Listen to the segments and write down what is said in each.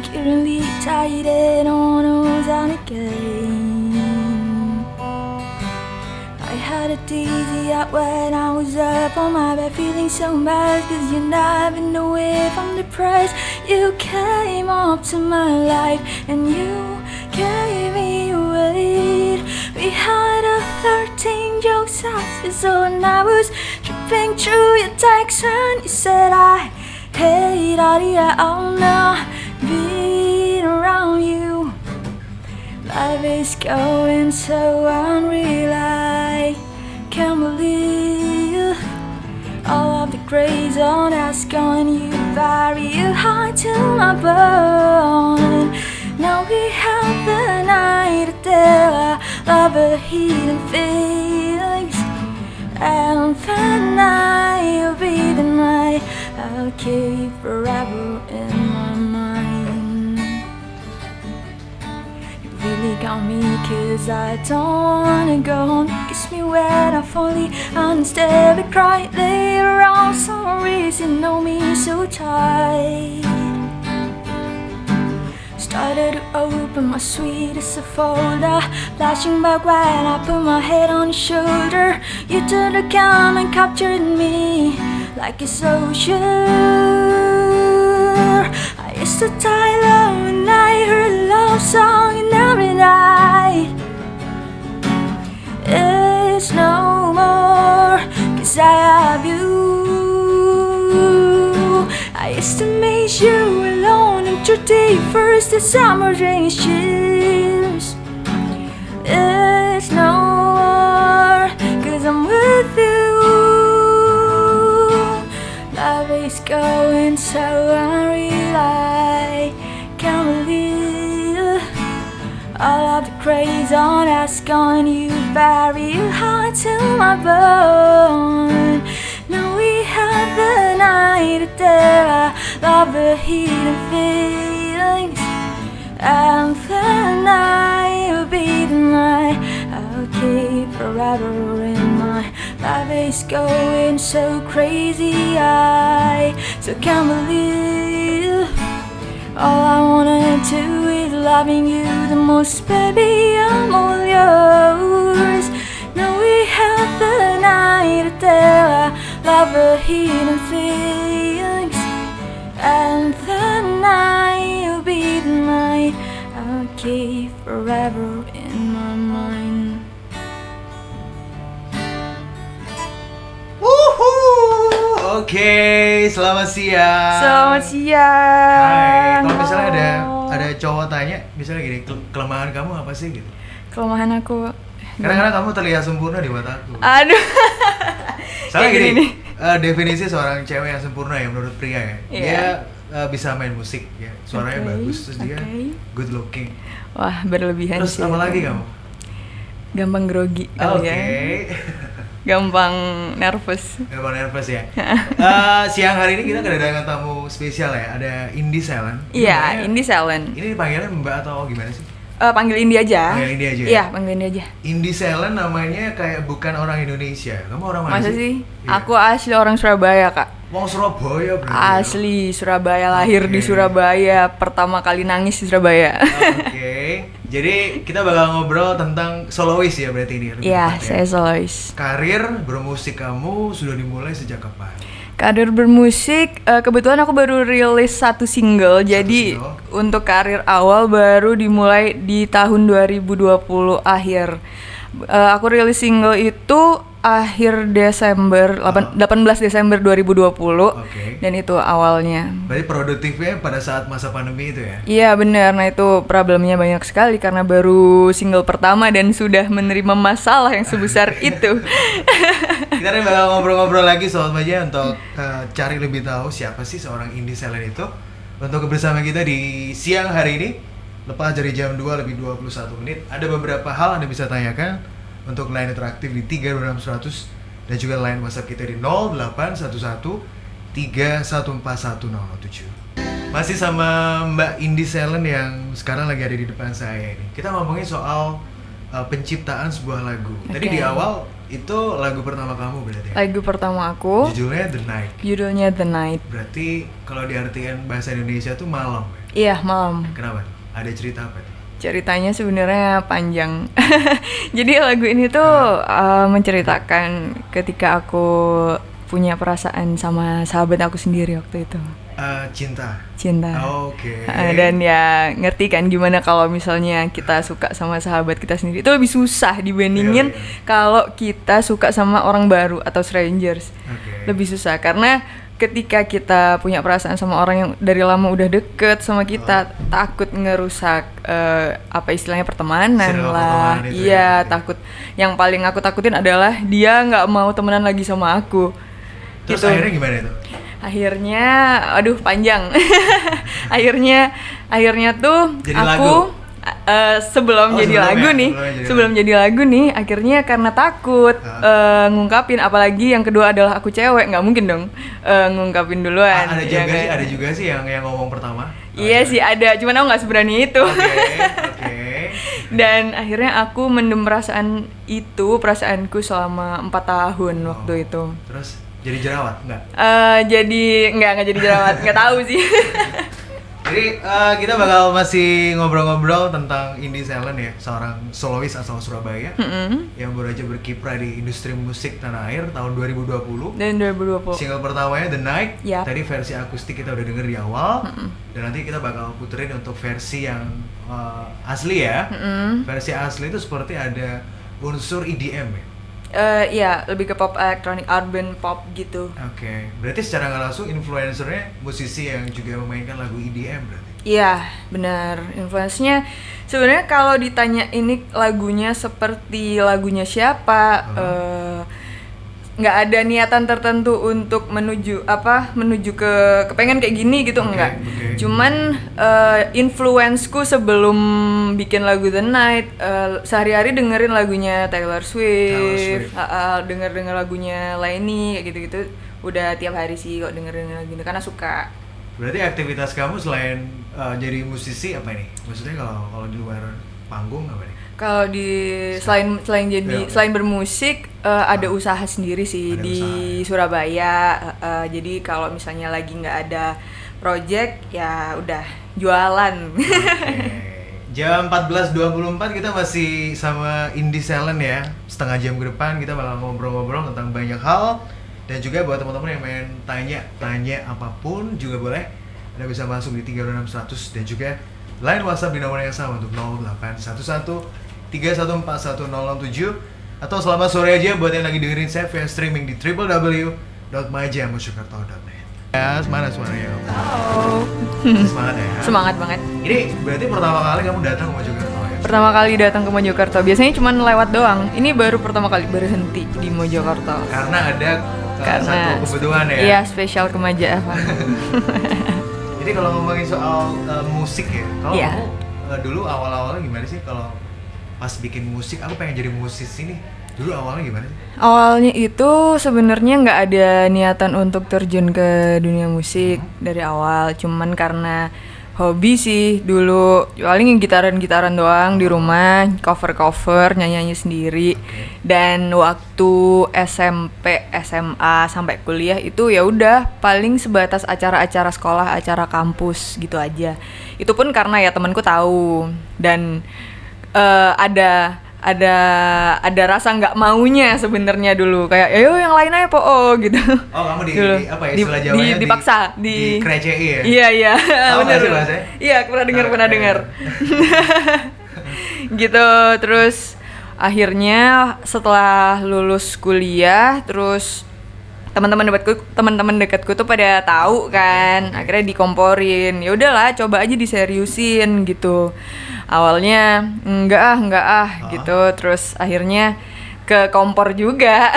길을 네 tight on again. I had a dizzy out when I was up on my bed feeling so bad, cause you never know if I'm depressed. You came up to my life and you gave me weight. We had a 13 jokes and I was tripping through your text and you said I hate idea all now being around you. Life is going so unreal, I can't believe all of the craze on us gone. You bury you hard to my bone. Now we have the night to tell our love a hidden feelings, and the night will be the night I'll keep forever in my mind. You really got me, cause I don't wanna go home. Kiss me when I fully understand, we cry later on. Some reason know me so tight. Started to open my sweetest of folder, flashing back when I put my head on your shoulder. You took the cam and captured me like it's so sure. I used to tie low and I heard a love song and every night. It's no more, cause I have you. I used to miss you alone and 31st the summer rain shears. It's no more, cause I'm with you. Life is going so unreal, I can't believe all of the craze on us gone. You bury your heart to my bone. Now we have the night to tell our love the hidden feelings, and the night will be the night I'll keep forever in mind. Life is going so crazy, I still can't believe all I wanna do is loving you the most, baby, I'm all yours. Now we have the night to tell our love the hidden feelings, and the night will be the night I'll keep forever in my mind. Oke, selamat siang. Selamat siang. Hai, kalau misalnya Halo. ada cowok tanya, misalnya gini, kelemahan kamu apa sih gitu? Kelemahan aku. Kadang-kadang kamu terlihat sempurna di mataku. Aduh. Soalnya Kayak gini, nih. definisi seorang cewek yang sempurna ya menurut pria ya, Iya. dia bisa main musik ya, suaranya Oke, bagus, terus dia oke. good looking. Wah, berlebihan Terus sih. apa lagi kamu? Gampang grogi Oke. kali ya. Gampang nervous. Gampang nervous ya. Siang hari ini kita kedatangan tamu spesial ya, ada Indi Selen. Iya, Indi Selen. Ini panggilnya Mbak atau gimana sih? Panggil Indi aja. Panggil Indi aja ya? Iya, panggil Indi aja. Indi Selen namanya kayak bukan orang Indonesia. Kamu orang mana Masa sih? sih? Iya. Aku asli orang Surabaya, Kak. Wong Surabaya berarti. Asli Surabaya, lahir di Oke. Surabaya, pertama kali nangis di Surabaya. Oke. Jadi kita bakal ngobrol tentang solois ya berarti ini lebih Iya, tepat ya. saya solois. Karir bermusik kamu sudah dimulai sejak kapan? Karir bermusik, kebetulan aku baru rilis satu single. Jadi single. untuk karir awal baru dimulai di tahun 2020 akhir. Aku rilis single itu akhir Desember, 18 Desember 2020. Oke. Dan itu awalnya. Berarti produktifnya pada saat masa pandemi itu ya? Iya benar, nah itu problemnya banyak sekali karena baru single pertama dan sudah menerima masalah yang sebesar itu. Kita nih bakal ngobrol-ngobrol lagi soal aja untuk cari lebih tahu siapa sih seorang Indi Selen itu. Untuk bersama kita di siang hari ini, lepas dari jam 2 lebih 21 menit, ada beberapa hal Anda bisa tanyakan untuk line interaktif di 32600 dan juga line WhatsApp kita di 0811 3141007. Masih sama Mbak Indi Selen yang sekarang lagi ada di depan saya ini. Kita ngomongin soal penciptaan sebuah lagu. Tadi Oke. di awal itu lagu pertama kamu berarti ya? Lagu pertama aku Judulnya The Night. judulnya The Night. Berarti kalau diartikan bahasa Indonesia tuh malam ya? Iya, malam. Kenapa? Ada cerita apa tuh? Ceritanya sebenarnya panjang. Jadi lagu ini tuh menceritakan ketika aku punya perasaan sama sahabat aku sendiri waktu itu. Cinta. Oke. Dan ya ngerti kan gimana kalau misalnya kita suka sama sahabat kita sendiri itu lebih susah dibandingin kalau kita suka sama orang baru atau strangers. Lebih susah karena ketika kita punya perasaan sama orang yang dari lama udah deket sama kita, takut ngerusak apa istilahnya pertemanan lah. Iya, takut. Yang paling aku takutin adalah dia nggak mau temenan lagi sama aku. Terus gitu. akhirnya gimana itu? Akhirnya, aduh panjang. akhirnya tuh jadi aku sebelum jadi lagu nih, akhirnya karena takut ngungkapin, apalagi yang kedua adalah aku cewek, nggak mungkin dong ngungkapin duluan. Ada juga sih yang ngomong pertama. Iya sih ada, cuman aku nggak seberani itu. Oke. Dan akhirnya aku mendem perasaanku selama 4 tahun waktu itu. Terus jadi jerawat nggak? Nggak jadi jerawat, nggak tahu sih. Jadi kita bakal masih ngobrol-ngobrol tentang Indi Selen ya, seorang solois asal Surabaya yang baru aja berkiprah di industri musik tanah air tahun 2020. Dan 2020. Single pertamanya The Night. Yep. Tadi versi akustik kita udah denger di awal. Dan nanti kita bakal puterin untuk versi yang asli ya. Versi asli itu seperti ada unsur EDM ya. Iya, lebih ke pop elektronik, urban pop gitu. Oke. Berarti secara nggak langsung influencernya musisi yang juga memainkan lagu EDM berarti? Iya, benar. Influence-nya sebenarnya kalau ditanya ini lagunya seperti lagunya siapa, nggak ada niatan tertentu untuk menuju ke kepengen kayak gini gitu, enggak. Cuman influence-ku sebelum bikin lagu The Night, sehari-hari dengerin lagunya Taylor Swift. Denger lagunya Lainey kayak gitu-gitu. Udah tiap hari sih kok dengerin lagu ini karena suka. Berarti aktivitas kamu selain jadi musisi apa nih? Maksudnya kalau di luar panggung apa nih? Kalau selain bermusik ada usaha sendiri sih di Surabaya. Jadi kalau misalnya lagi nggak ada project ya udah jualan. Jam 14.24 kita masih sama Indi Selen ya. Setengah jam ke depan kita bakal ngobrol-ngobrol tentang banyak hal. Dan juga buat teman-teman yang main tanya apapun juga boleh. Anda bisa masuk di 32600 dan juga line WhatsApp di nomor yang sama untuk 0811 3141 067 atau selamat sore aja buat yang lagi dengerin saya via streaming di www.majamojokerto.net. Ya, semangat suaranya. Semangat ya. Semangat banget. Ini berarti pertama kali kamu datang ke Mojokerto ya? Pertama kali datang ke Mojokerto. Biasanya cuma lewat doang. Ini baru pertama kali berhenti di Mojokerto. Karena ada satu kebutuhan ya? Iya, spesial kemajaan. Jadi kalau ngomongin soal musik ya, kalau kamu dulu awal-awalnya gimana sih kalau pas bikin musik, aku pengen jadi musisi nih. Dulu awalnya gimana sih? Awalnya itu sebenarnya nggak ada niatan untuk terjun ke dunia musik dari awal, cuman karena hobi sih dulu, paling gitaran doang di rumah, cover nyanyi sendiri. Dan waktu SMP, SMA sampai kuliah itu ya udah paling sebatas acara-acara sekolah, acara kampus gitu aja. Itu pun karena ya temanku tahu dan ada rasa nggak maunya sebenarnya dulu, kayak ayo yang lain aja gitu. Oh, kamu di apa ya istilah Jawanya dipaksa di KCI ya? Iya benar. Iya, pernah dengar. Gitu. Terus akhirnya setelah lulus kuliah, terus teman-teman dekatku tuh pada tahu kan, akhirnya dikomporin. Ya udahlah, coba aja diseriusin gitu. Awalnya enggak gitu, terus akhirnya ke kompor juga.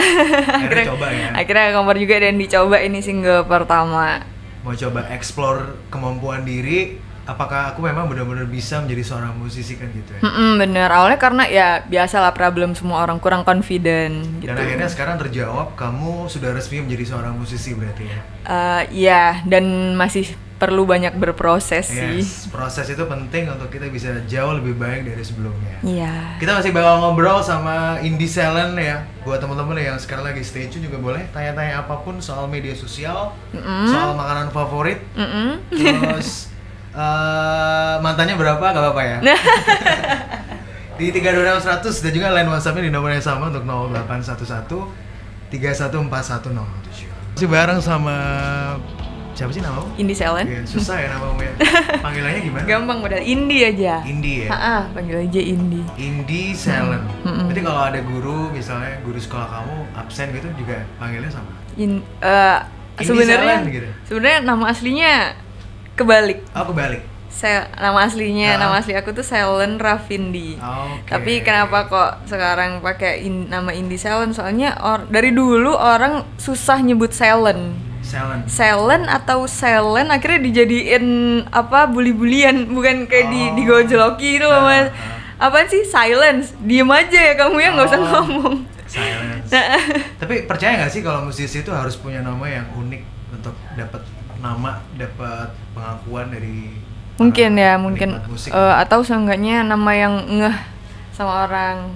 Akhirnya kompor juga dan dicoba ini single pertama. Mau coba explore kemampuan diri, apakah aku memang benar-benar bisa menjadi seorang musisi kan gitu ya? Bener, awalnya karena ya biasalah problem semua orang, kurang confident gitu. Dan akhirnya sekarang terjawab, kamu sudah resmi menjadi seorang musisi berarti ya? Iya, dan masih perlu banyak berproses sih. Proses itu penting untuk kita bisa jauh lebih baik dari sebelumnya. Iya. Kita masih bakal ngobrol sama Indi Selen ya. Buat teman-teman yang sekarang lagi stay tune juga boleh tanya-tanya apapun soal media sosial, soal makanan favorit, terus Mantannya berapa? Gak apa-apa ya. Di 32600 dan juga line WhatsApp-nya di nomor yang sama untuk 0811 314107. Masih bareng sama siapa sih namamu? Indi Selen. Ya, susah ya namamu ya. Panggilannya gimana? Gampang padahal Indi aja. Indi ya. Panggil aja Indi. Indi Selen. Berarti kalau ada guru, misalnya guru sekolah kamu absen gitu juga panggilnya sama. Indi Sebenarnya Selen gitu. Sebenarnya nama aslinya kebalik. Oh, kebalik. Nama asli aku tuh Selen Rafindi. Tapi kenapa kok sekarang pakai nama Indi Selen? Soalnya dari dulu orang susah nyebut Selen atau Selen, akhirnya dijadiin bully-bulian, bukan kayak digojloki gitu loh Mas. Apaan sih silence? Diem aja ya kamu ya, nggak usah ngomong. Silence. Tapi percaya nggak sih kalau musisi itu harus punya nama yang unik untuk dapat pengakuan dari mungkin atau seenggaknya nama yang ngeh sama orang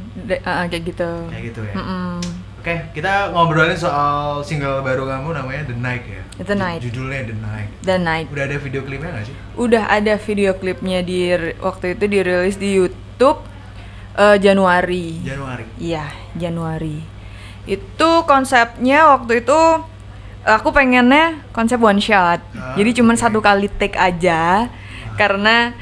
kayak gitu. Kayak gitu ya. Oke, kita ngobrolin soal single baru kamu namanya The Night ya. The Night. Judulnya The Night. Udah ada video klipnya nggak sih? Udah ada video klipnya waktu itu dirilis di YouTube Januari. Iya, Januari. Itu konsepnya waktu itu aku pengennya konsep one shot. Jadi cuma satu kali take aja. Karena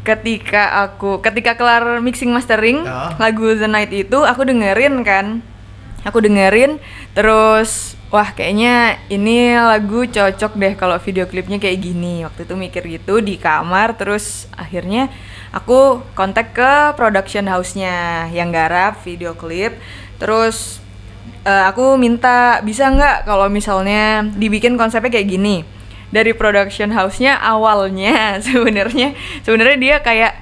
ketika kelar mixing mastering lagu The Night itu aku dengerin terus wah kayaknya ini lagu cocok deh kalau video klipnya kayak gini. Waktu itu mikir gitu di kamar, terus akhirnya aku kontak ke production house-nya yang garap video klip. Terus aku minta bisa nggak kalau misalnya dibikin konsepnya kayak gini. Dari production house-nya awalnya sebenarnya dia kayak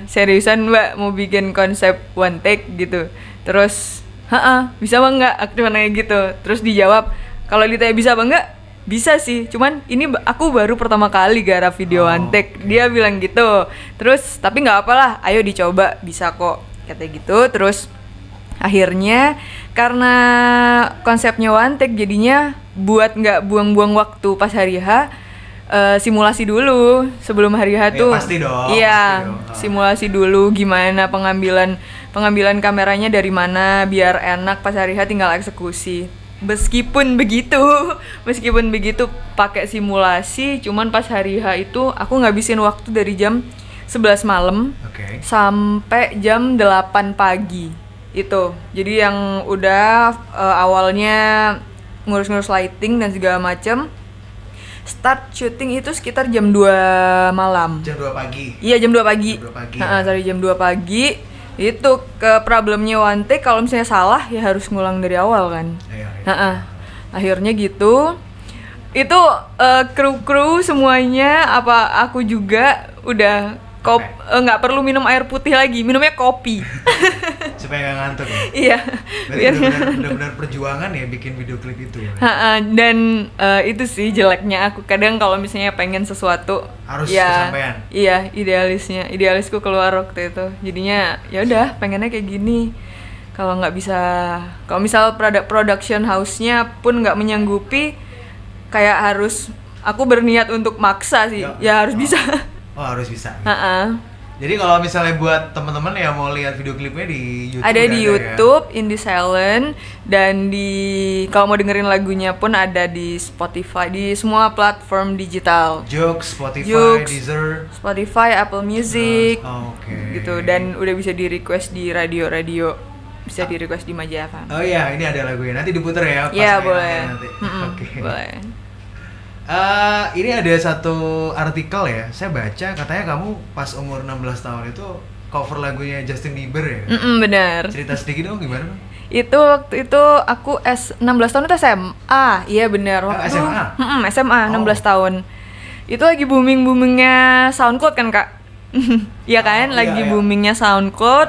seriusan Mbak mau bikin konsep one take gitu. Terus bisa apa enggak? Aku cuma nanya gitu. Terus dijawab kalau ditanya bisa apa enggak? Bisa sih, cuman ini aku baru pertama kali garap video one take. Dia bilang gitu. Terus tapi nggak apalah, ayo dicoba, bisa kok katanya gitu. Terus akhirnya karena konsepnya one take jadinya buat nggak buang-buang waktu pas hari H, simulasi dulu sebelum hari H tuh. Pasti dong. Iya, simulasi dulu gimana pengambilan kameranya dari mana biar enak pas hari H tinggal eksekusi. Meskipun begitu pakai simulasi, cuman pas hari H itu aku ngabisin waktu dari jam 11 malam sampai jam 8 pagi. Itu. Jadi yang udah awalnya ngurus-ngurus lighting dan segala macam. Start syuting itu sekitar jam 2 malam. Jam 2 pagi? Iya, jam 2 pagi. Dari jam 2 pagi. Itu ke problemnya one take, kalau misalnya salah ya harus ngulang dari awal kan. Iya. Akhirnya gitu. Itu kru semuanya, aku juga udah nggak perlu minum air putih lagi, minumnya kopi. Supaya nggak ngantuk ya? Iya. Benar-benar perjuangan ya bikin video klip itu. Dan itu sih jeleknya aku kadang kalau misalnya pengen sesuatu harus kesampaian. Iya, idealisku keluar waktu itu. Jadinya ya udah pengennya kayak gini. Kalau misal production house-nya pun nggak menyanggupi, kayak harus aku berniat untuk maksa sih. Ya harus bisa. Harus bisa. Jadi kalau misalnya buat teman-teman yang mau lihat video klipnya di YouTube, ada di YouTube ya? Indi Selen, dan kalau mau dengerin lagunya pun ada di Spotify, di semua platform digital. Joox, Deezer, Spotify, Apple Music, gitu. Dan udah bisa di request di radio, bisa di request di Maja FM. Oh iya, ini ada lagunya. Nanti diputer ya. Iya boleh. Boleh. Ini ada satu artikel ya, saya baca katanya kamu pas umur 16 tahun itu cover lagunya Justin Bieber ya? Benar. Cerita sedikit dong gimana? Waktu itu aku 16 tahun itu SMA, iya benar. SMA 16 tahun. Itu lagi boomingnya SoundCloud kan Kak? Iya kan, lagi boomingnya SoundCloud.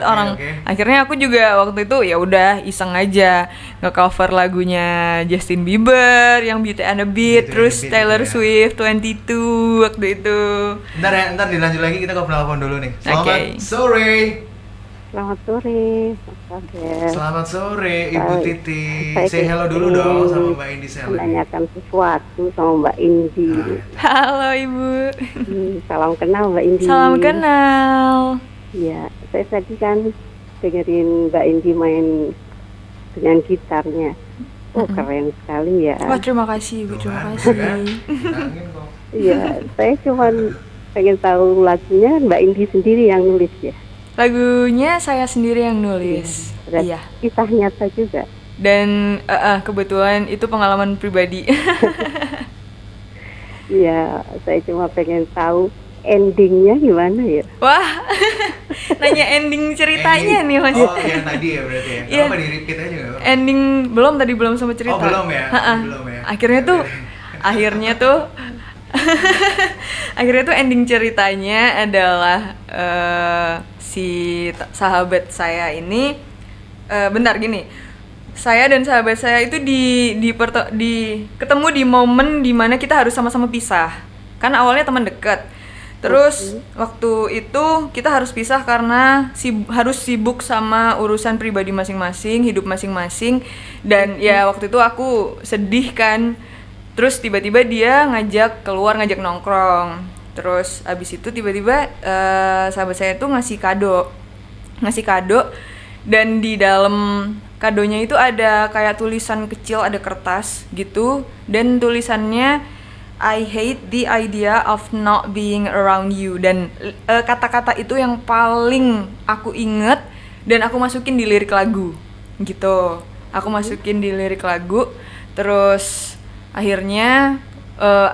Akhirnya aku juga waktu itu ya udah iseng aja nge-cover lagunya Justin Bieber yang Beauty and the Beat, terus Taylor Swift 22 waktu itu. Ntar dilanjut lagi, kita ke penelpon dulu nih. Selamat sore. Selamat sore, Mas Fadel. Selamat sore Ibu Saya- Titi. saya Say hello dulu ingin dong sama Mbak Indi Selen. menanyakan sesuatu sama Mbak Indi. Halo Ibu. Salam kenal Mbak Indi. Salam kenal. Iya, saya tadi kan dengerin Mbak Indi main dengan gitarnya. Oh, keren sekali ya. Wah, terima kasih Ibu, terima Tuhan, kasih. kan? Ditangin kok. Iya, saya cuman pengen tahu lagunya Mbak Indi sendiri yang nulis ya. Lagunya saya sendiri yang nulis. Berarti Iya. kisah nyata juga. Dan kebetulan itu pengalaman pribadi. Iya, saya cuma pengen tahu endingnya gimana ya. Wah, nanya ending ceritanya nih Mas. Oh, yang tadi ya berarti ya. Iya. Apa di repeat aja nggak? Ending tadi belum sempat cerita. Oh, belum ya? Ha-ha. Belum ya? Akhirnya tuh akhirnya tuh ending ceritanya adalah si sahabat saya ini bentar gini. Saya dan sahabat saya itu ketemu di momen dimana kita harus sama-sama pisah. Kan awalnya teman dekat. Terus waktu itu kita harus pisah karena harus sibuk sama urusan pribadi masing-masing, hidup masing-masing. Dan ya waktu itu aku sedih kan. Terus tiba-tiba dia ngajak keluar, ngajak nongkrong. Terus abis itu tiba-tiba sahabat saya tuh ngasih kado. Dan di dalam kadonya itu ada kayak tulisan kecil, ada kertas gitu. Dan tulisannya I hate the idea of not being around you. Dan kata-kata itu yang paling aku inget dan aku masukin di lirik lagu gitu. Aku masukin di lirik lagu. Terus akhirnya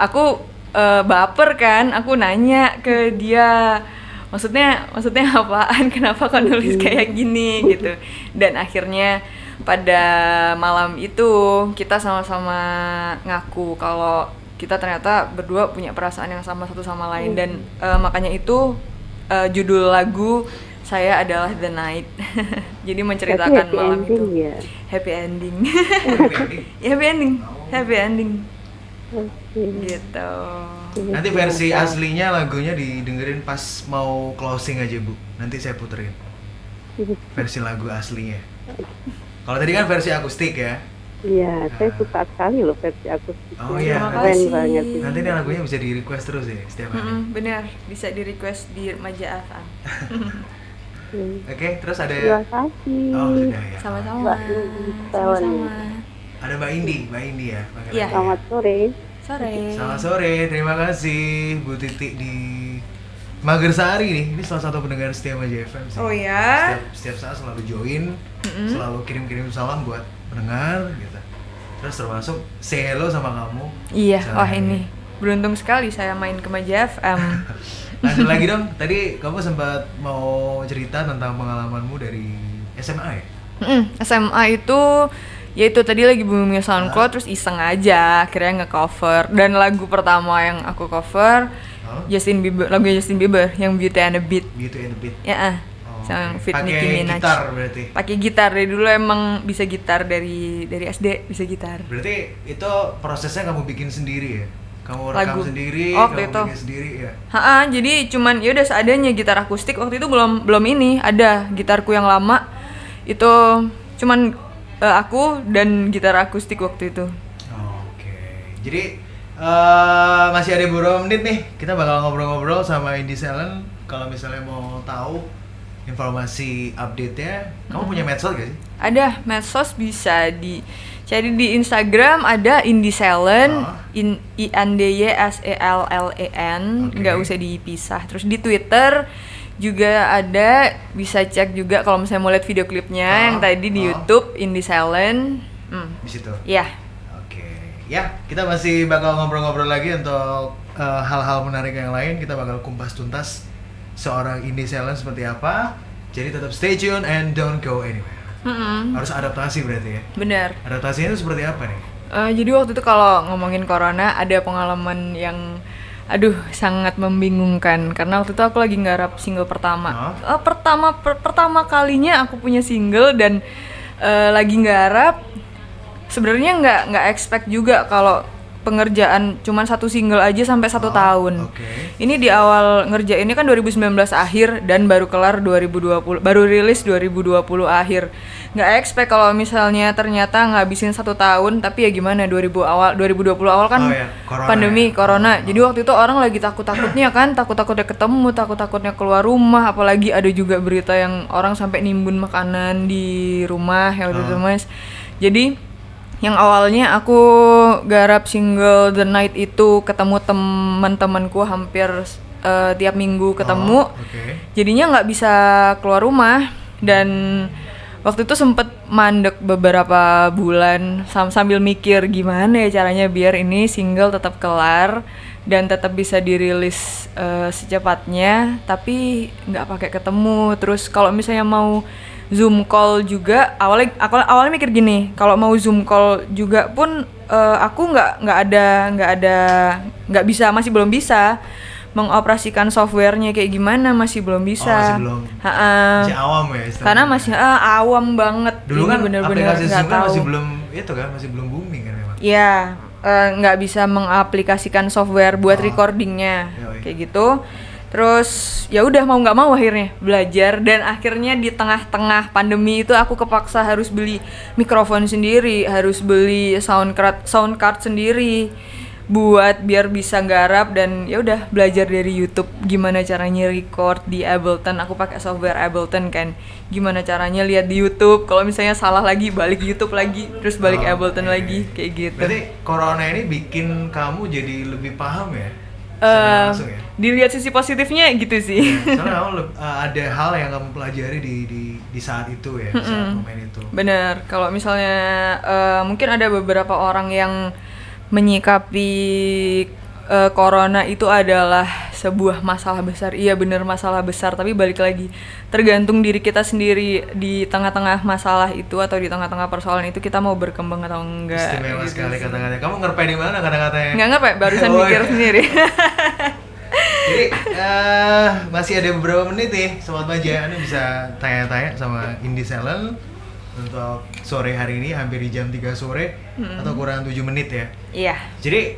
aku baper kan, aku nanya ke dia, maksudnya apaan, kenapa kau nulis kayak gini gitu. Dan akhirnya pada malam itu kita sama-sama ngaku kalau kita ternyata berdua punya perasaan yang sama satu sama lain. Dan makanya itu judul lagu saya adalah The Night. Jadi menceritakan Happy malam ending itu ya? happy ending. Ini. Happy ending Oke. gitu. Nanti versi aslinya lagunya didengerin pas mau closing aja Bu. Nanti saya puterin versi lagu aslinya. Kalau tadi kan versi akustik ya. Iya, saya suka sekali loh versi akustik. Oh iya. Terima Keren kasih. banget. Nanti ini lagunya bisa di request terus ya setiap hari. Benar, bisa di request di Remaja Afan. Oke, terus ada. Terima kasih. Oh sudah ya. Sama-sama. Mbak Indi Selen. Sama-sama. Ada Mbak Indi ya. panggilnya. Iya. Selamat sore. Sore. Selamat sore, terima kasih Bu Titi di Magersari nih. Ini salah satu pendengar setia Maja FM sih. Oh ya. Setiap saat selalu join, selalu kirim-kirim salam buat pendengar gitu. Terus termasuk say hello sama kamu. Iya, Misalnya wah ini beruntung sekali saya main ke Maja FM. Lanjut lagi dong. Tadi kamu sempat mau cerita tentang pengalamanmu dari SMA ya? SMA itu ya itu tadi lagi boomingnya SoundCloud, terus iseng aja akhirnya nge-cover. Dan lagu pertama yang aku cover lagunya Justin Bieber yang Beauty and the Beat. Beauty and the Beat. Ya, Oh, yang oke. fit Nicki Pakai Minaj. gitar berarti. Pakai gitar dari dulu, emang bisa gitar dari SD bisa gitar. Berarti itu prosesnya kamu bikin sendiri ya? Kamu rekam Lagu. sendiri, Waktu kamu itu. bikin sendiri ya? Jadi cuman ya udah seadanya gitar akustik. Waktu itu belum ini, ada gitarku yang lama. Itu cuman aku dan gitar akustik waktu itu. Oke. Jadi masih ada beberapa menit nih. Kita bakal ngobrol-ngobrol sama Indi Selen. Kalau misalnya mau tahu informasi update-nya, kamu punya medsos gak sih? Ada medsos, bisa cari di Instagram, ada Indi Selen, INDYSELLEN, Oke. nggak usah dipisah. Terus di Twitter juga ada, bisa cek juga kalau misalnya mau lihat video klipnya yang tadi di YouTube Indi Selen. Di situ. Ya, Oke. Ya, kita masih bakal ngobrol-ngobrol lagi untuk hal-hal menarik yang lain. Kita bakal kumpas tuntas seorang Indi Selen seperti apa. Jadi tetap stay tune and don't go anywhere. Harus adaptasi berarti ya. benar. Adaptasinya itu seperti apa nih? Jadi waktu itu kalau ngomongin corona, ada pengalaman yang sangat membingungkan karena waktu itu aku lagi nggarap single pertama. Pertama kalinya aku punya single dan lagi nggarap. Sebenarnya nggak expect juga kalau pengerjaan cuman satu single aja sampai 1 tahun. Oke. Ini di awal ngerjainnya kan 2019 akhir dan baru kelar 2020, baru rilis 2020 akhir. Nggak expect kalau misalnya ternyata ngabisin 1 tahun, tapi ya gimana 2020 awal kan corona. Jadi waktu itu orang lagi takut-takutnya kan, takut-takutnya ketemu, takut-takutnya keluar rumah, apalagi ada juga berita yang orang sampai nimbun makanan di rumah ya waktu itu Mas. Jadi yang awalnya aku garap single The Night itu ketemu teman-temanku hampir tiap minggu ketemu. Jadinya nggak bisa keluar rumah dan waktu itu sempet mandek beberapa bulan sambil mikir gimana ya caranya biar ini single tetap kelar dan tetap bisa dirilis secepatnya tapi nggak pakai ketemu. Terus kalau misalnya mau Zoom call juga awalnya mikir gini, kalau mau Zoom call juga pun aku nggak bisa, masih belum bisa mengoperasikan softwarenya kayak gimana, masih belum bisa. Masih awam ya istilahnya. Karena masih awam banget. Dulu kan bener-bener aplikasi Zoom kan tahu. masih belum booming kan memang. Iya, nggak bisa mengaplikasikan software buat recordingnya kayak gitu. Terus ya udah mau nggak mau akhirnya belajar dan akhirnya di tengah-tengah pandemi itu aku kepaksa harus beli mikrofon sendiri, harus beli sound card sendiri buat biar bisa garap dan ya udah belajar dari YouTube gimana caranya record di Ableton. Aku pakai software Ableton kan. Gimana caranya lihat di YouTube, kalau misalnya salah lagi balik YouTube lagi, terus balik Ableton lagi kayak gitu. Berarti corona ini bikin kamu jadi lebih paham ya? Langsung ya? Dilihat sisi positifnya gitu sih. Soalnya kamu ada hal yang kamu pelajari di saat itu ya, saat momen itu. Bener, kalau misalnya mungkin ada beberapa orang yang menyikapi corona itu adalah sebuah masalah besar. Iya bener masalah besar, tapi balik lagi tergantung diri kita sendiri di tengah-tengah masalah itu atau di tengah-tengah persoalan itu kita mau berkembang atau enggak. Istimewa gitu sekali kata-katanya. Kamu ngerpe di mana kata-katanya? Nggak ngerpe, barusan mikir sendiri. Jadi masih ada beberapa menit nih Sobat Baja, Anda bisa tanya-tanya sama Indie Talent untuk sore hari ini hampir di jam 3 sore atau kurang 7 menit ya. Iya. Jadi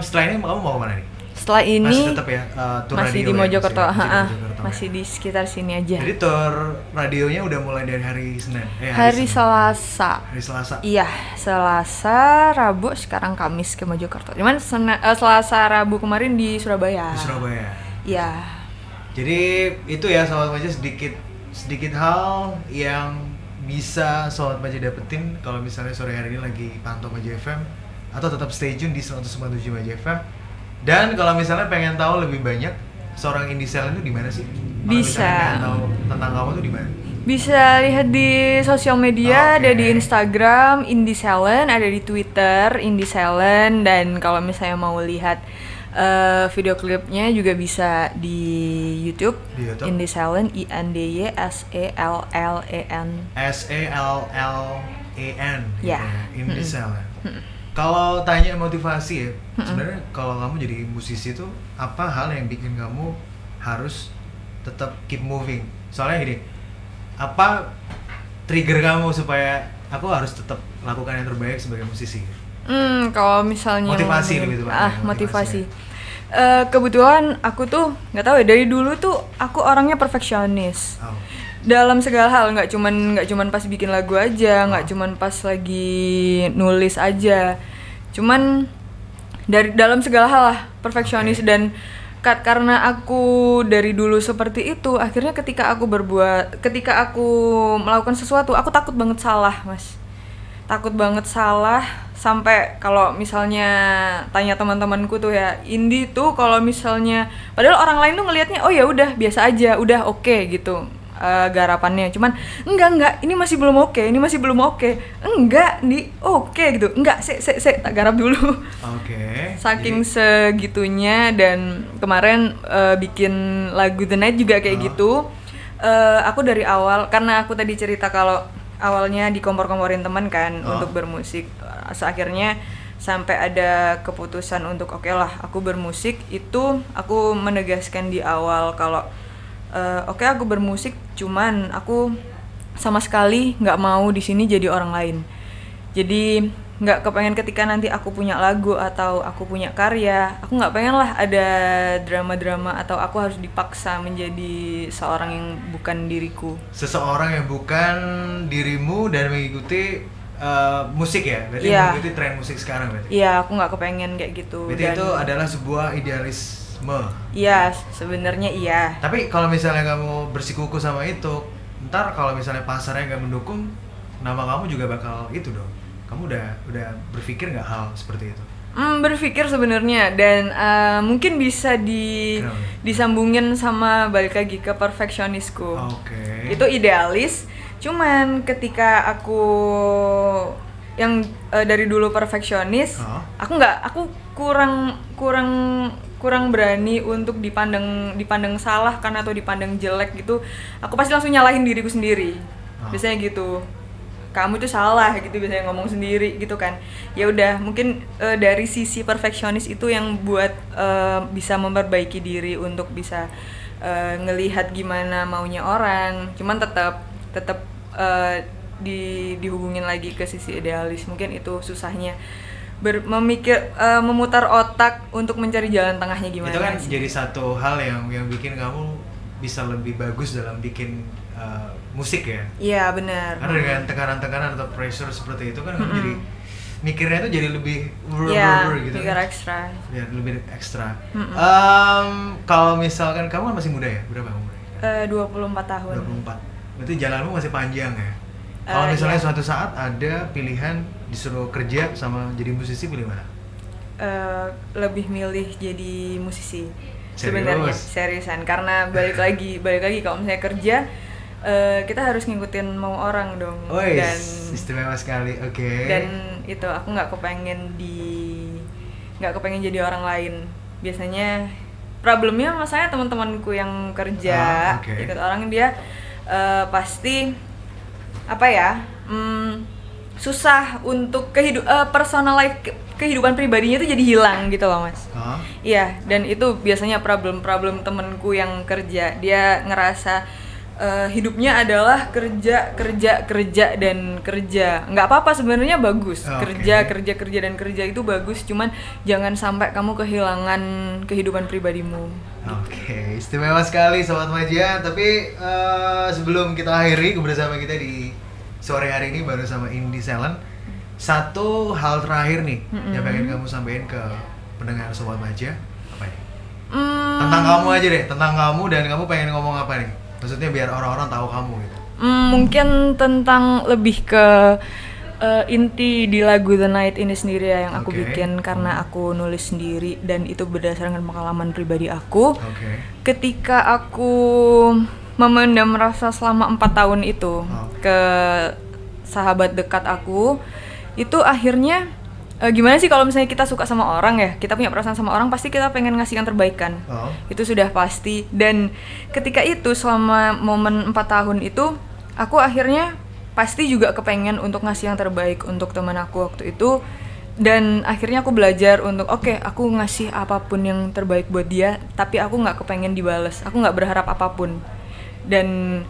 setelah ini kamu mau kemana nih? Setelah ini masih tetap ya tur masih radio di Mojokerto, masih di sekitar sini aja. Jadi tur radionya udah mulai dari hari Senin. Hari Selasa. Hari Selasa. Iya, Selasa, Rabu, sekarang Kamis ke Mojokerto. Cuman Selasa, Rabu kemarin di Surabaya. Di Surabaya. Iya. Jadi itu ya Sobat Baja, sedikit hal yang bisa Sobat Baja dapetin kalau misalnya sore hari ini lagi pantau Baja FM atau tetap stay tune di 100.7 Baja FM. Dan kalau misalnya pengen tahu lebih banyak seorang Indie Talent itu di mana sih? Bisa. Pengen tahu tentang kamu tuh di mana? Bisa lihat di sosial media, ada di Instagram Indie Talent, ada di Twitter Indie Talent, dan kalau misalnya mau lihat video klipnya juga bisa di YouTube, Indie Talent, INDYSELLEN. SELLEN. Ya. Indie Talent. Kalau tanya motivasi ya, sebenarnya kalau kamu jadi musisi itu apa hal yang bikin kamu harus tetap keep moving? Soalnya gini, apa trigger kamu supaya aku harus tetap lakukan yang terbaik sebagai musisi? Kalau misalnya motivasi lebih tepatnya. Motivasi. Kebetulan aku tuh nggak tahu ya, dari dulu tuh aku orangnya perfeksionis. Dalam segala hal, nggak cuman pas bikin lagu aja, nggak cuman pas lagi nulis aja, cuman dalam segala hal lah perfeksionis. Dan karena aku dari dulu seperti itu, akhirnya ketika aku melakukan sesuatu, aku takut banget salah, Mas. Takut banget salah, sampai kalau misalnya tanya teman-temanku tuh ya, Indie tuh kalau misalnya padahal orang lain tuh ngelihatnya oh ya udah biasa aja, udah oke gitu. Garapannya, cuman enggak, ini masih belum oke, enggak, oke gitu, enggak, tak garap dulu. Saking segitunya. Dan kemarin bikin lagu The Night juga kayak gitu. Aku dari awal, karena aku tadi cerita kalau awalnya dikompor-komporin teman kan untuk bermusik, akhirnya sampai ada keputusan untuk oke lah aku bermusik. Itu aku menegaskan di awal kalau oke, aku bermusik, cuman aku sama sekali nggak mau di sini jadi orang lain. Jadi nggak kepengen ketika nanti aku punya lagu atau aku punya karya, aku nggak pengen lah ada drama-drama atau aku harus dipaksa menjadi seorang yang bukan diriku. Seseorang yang bukan dirimu dan mengikuti musik ya? Berarti Iya. mengikuti tren musik sekarang berarti? Iya, aku nggak kepengen kayak gitu. Berarti itu adalah sebuah idealisme. Iya, sebenarnya iya. Tapi kalau misalnya kamu bersikuku sama itu, ntar kalau misalnya pasarnya nggak mendukung, nama kamu juga bakal itu dong. Kamu udah berpikir nggak hal seperti itu? Berpikir sebenarnya, dan mungkin bisa Kenapa? disambungin sama balik lagi ke perfeksionisku. Oke. Itu idealis, cuman ketika aku yang dari dulu perfeksionis, aku kurang berani untuk dipandang salah kan atau dipandang jelek gitu. Aku pasti langsung nyalahin diriku sendiri. Biasanya gitu. Kamu itu salah gitu, biasanya ngomong sendiri gitu kan. Ya udah, mungkin dari sisi perfeksionis itu yang buat bisa memperbaiki diri untuk bisa ngelihat gimana maunya orang. Cuman tetap dihubungin lagi ke sisi idealis. Mungkin itu susahnya memutar otak untuk mencari jalan tengahnya gimana. Itu kan sih. jadi satu hal yang bikin kamu bisa lebih bagus dalam bikin musik ya. Iya, benar. Karena dengan tekanan-tekanan atau pressure seperti itu kan kamu jadi mikirnya itu jadi lebih gitu. Mikir ekstra. Ya, lebih ekstra. Kalau misalkan kamu kan masih muda ya? Berapa umurnya? 24 tahun. 24. Berarti jalanmu masih panjang ya? Kalau misalnya iya. suatu saat ada pilihan disuruh kerja sama jadi musisi, pilih mana? Lebih milih jadi musisi. Serius? Sebenarnya seriusan, karena balik lagi kalau misalnya kerja kita harus ngikutin mau orang dong. Ois, Dan istimewa sekali. Oke. dan itu aku nggak kepengen jadi orang lain. Biasanya problemnya masalahnya teman-temanku yang kerja ikut orang, dia pasti apa ya, susah untuk kehidupan pribadinya itu jadi hilang gitu loh, Mas. Iya, dan itu biasanya problem temenku yang kerja. Dia ngerasa hidupnya adalah kerja dan kerja. Nggak apa-apa sebenarnya, bagus. Kerja dan kerja itu bagus, cuman jangan sampai kamu kehilangan kehidupan pribadimu. Oke, istimewa sekali Sobat Maja. Tapi sebelum kita akhiri kebersamaan kita di sore hari ini baru sama Indie Talent, satu hal terakhir nih yang pengen kamu sampaikan ke pendengar Sobat Maja, apa nih? Tentang kamu aja deh, tentang kamu, dan kamu pengen ngomong apa nih? Maksudnya biar orang-orang tahu kamu gitu. Mungkin tentang lebih ke inti di lagu The Night ini sendiri ya, yang aku bikin karena aku nulis sendiri dan itu berdasarkan pengalaman pribadi aku. Ketika aku memendam rasa selama 4 tahun itu ke sahabat dekat aku, itu akhirnya gimana sih kalau misalnya kita suka sama orang ya, kita punya perasaan sama orang, pasti kita pengen ngasih yang terbaik kan. Itu sudah pasti. Dan ketika itu selama momen 4 tahun itu, aku akhirnya pasti juga kepengen untuk ngasih yang terbaik untuk teman aku waktu itu. Dan akhirnya aku belajar untuk aku ngasih apapun yang terbaik buat dia, tapi aku nggak kepengen dibales, aku nggak berharap apapun. Dan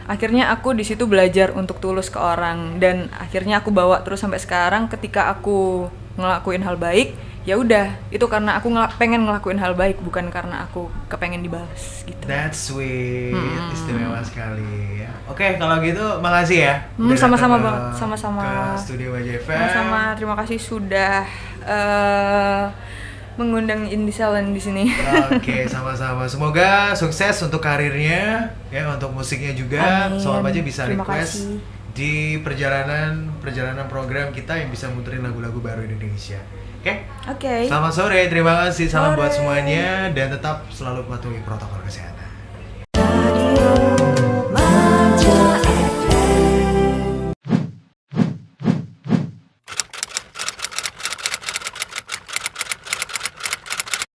akhirnya aku di situ belajar untuk tulus ke orang, dan akhirnya aku bawa terus sampai sekarang. Ketika aku ngelakuin hal baik, ya udah, itu karena aku pengen ngelakuin hal baik, bukan karena aku kepengen dibalas gitu. That's sweet, istimewa sekali ya. Oke, kalau gitu makasih ya. Sama-sama banget, sama-sama. Ke Studio Maja FM. Sama-sama, terima kasih sudah mengundang Indie Talent di sini. Oke, sama-sama. Semoga sukses untuk karirnya, ya, untuk musiknya juga. Amin. Sobat Maja bisa Terima request kasih. di perjalanan program kita yang bisa muterin lagu-lagu baru Indonesia. Oke? Oke. Selamat sore, terima kasih. Salam Sore. buat semuanya dan tetap selalu patuhi protokol kesehatan.